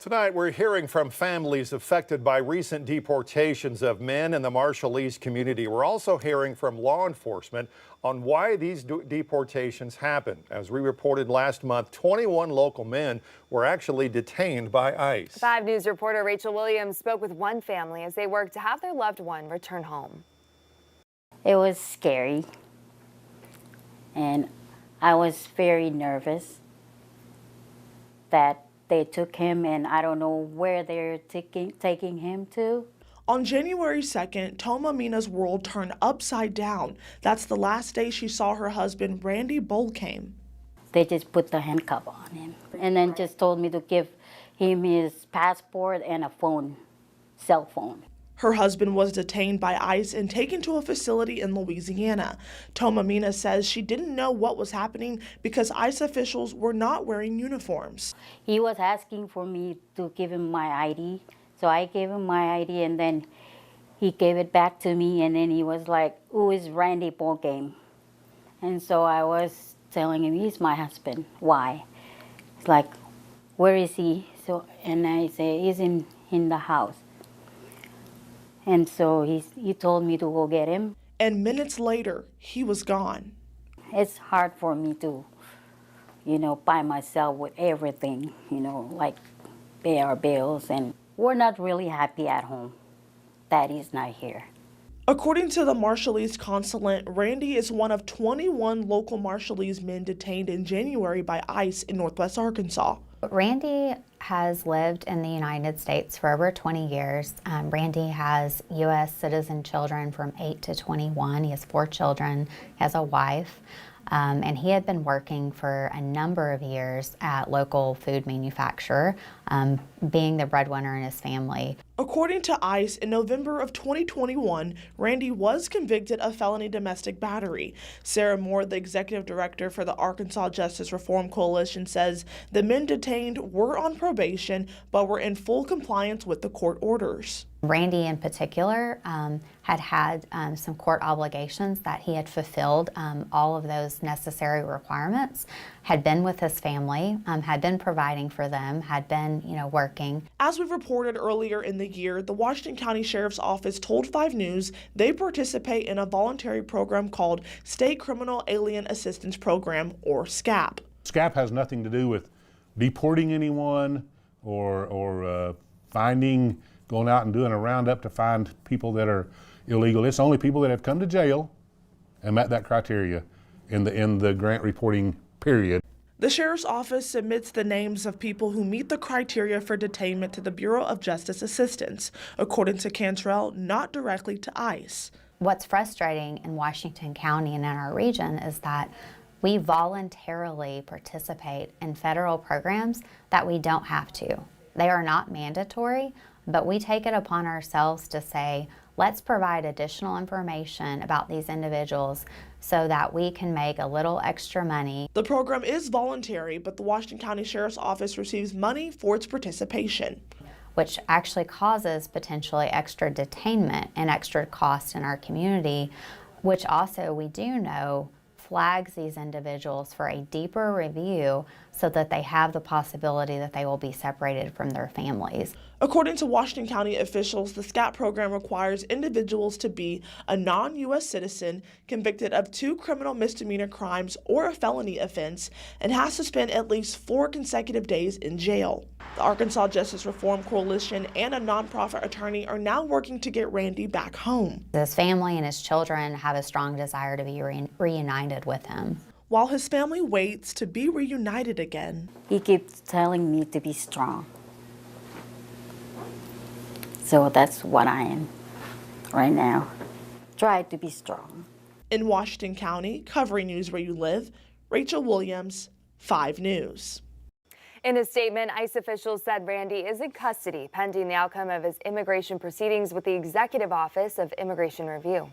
Tonight, we're hearing from families affected by recent deportations of men in the Marshallese community. We're also hearing from law enforcement on why these deportations happen. As we reported last month, 21 local men were actually detained by ICE. 5 News reporter Rachel Williams spoke with one family as they worked to have their loved one return home. It was scary, and I was very nervous that they took him, and I don't know where they're taking him to. On January 2nd, Toma Mina's world turned upside down. That's the last day she saw her husband, Randy Bolkiem. They just put the handcuff on him and then just told me to give him his passport and a phone, cell phone. Her husband was detained by ICE and taken to a facility in Louisiana. Toma Mina says she didn't know what was happening because ICE officials were not wearing uniforms. He was asking for me to give him my ID, so I gave him my ID, and then he gave it back to me, and then he was like, "Who is Randy Bolkiem?" And so I was telling him, "He's my husband." "Why?" It's like, "Where is he?" So, and I say, "He's in the house." And so he told me to go get him. And minutes later, he was gone. It's hard for me to, by myself with everything, like pay our bills. And we're not really happy at home that he's not here. According to the Marshallese Consulate, Randy is one of 21 local Marshallese men detained in January by ICE in Northwest Arkansas. Randy has lived in the United States for over 20 years. Randy has U.S. citizen children from 8 to 21. He has 4 children, he has a wife, and he had been working for a number of years at local food manufacturer, being the breadwinner in his family. According to ICE, in November of 2021, Randy was convicted of felony domestic battery. Sarah Moore, the executive director for the Arkansas Justice Reform Coalition, says the men detained were on probation but were in full compliance with the court orders. Randy in particular had some court obligations that he had fulfilled, all of those necessary requirements, had been with his family, had been providing for them, had been working. As we reported earlier in the year, the Washington County Sheriff's Office told 5 News they participate in a voluntary program called State Criminal Alien Assistance Program, or SCAP. SCAP has nothing to do with deporting anyone or going out and doing a roundup to find people that are illegal. It's only people that have come to jail and met that criteria in the grant reporting period. The Sheriff's Office submits the names of people who meet the criteria for detainment to the Bureau of Justice Assistance, according to Cantrell, not directly to ICE. What's frustrating in Washington County and in our region is that we voluntarily participate in federal programs that we don't have to. They are not mandatory, but we take it upon ourselves to say, let's provide additional information about these individuals so that we can make a little extra money. The program is voluntary, but the Washington County Sheriff's Office receives money for its participation, which actually causes potentially extra detainment and extra cost in our community, which also we do know flags these individuals for a deeper review so that they have the possibility that they will be separated from their families. According to Washington County officials, the SCAP program requires individuals to be a non-U.S. citizen, convicted of 2 criminal misdemeanor crimes or a felony offense, and has to spend at least 4 consecutive days in jail. The Arkansas Justice Reform Coalition and a nonprofit attorney are now working to get Randy back home. His family and his children have a strong desire to be reunited with him. While his family waits to be reunited again, He keeps telling me to be strong. So that's what I am right now. Try to be strong. in Washington County, covering news where you live, Rachel Williams, 5 News. In a statement, ICE officials said Randy is in custody pending the outcome of his immigration proceedings with the Executive Office of Immigration Review.